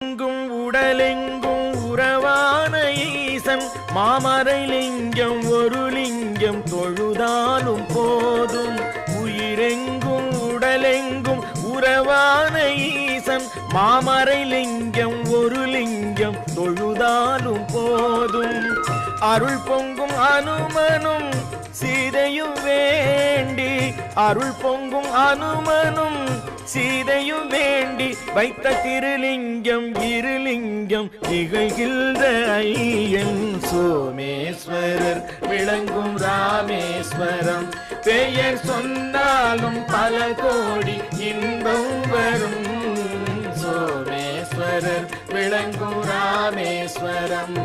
எங்கும் உடலெங்கும் உறவான ஈசன் மாமரை லிங்கம் ஒரு லிங்கம் தொழுதாலும் போதும். உயிரெங்கும் உடலெங்கும் உறவான ஈசன் மாமரை லிங்கம் ஒரு லிங்கம் தொழுதாலும் போதும். அருள் பொங்கும் அனுமனும் சீதையும் வேண்டி அருள் பொங்கும் அனுமனும் சீதையும் வேண்டி வைத்த திருலிங்கம் இருலிங்கம் நிகழ்கின்ற ஐயன் சோமேஸ்வரர் விளங்கும் ராமேஸ்வரம். பெயர் சொன்னாலும் பல கோடி இன்பம் வரும். சோமேஸ்வரர் விளங்கும் ராமேஸ்வரம்.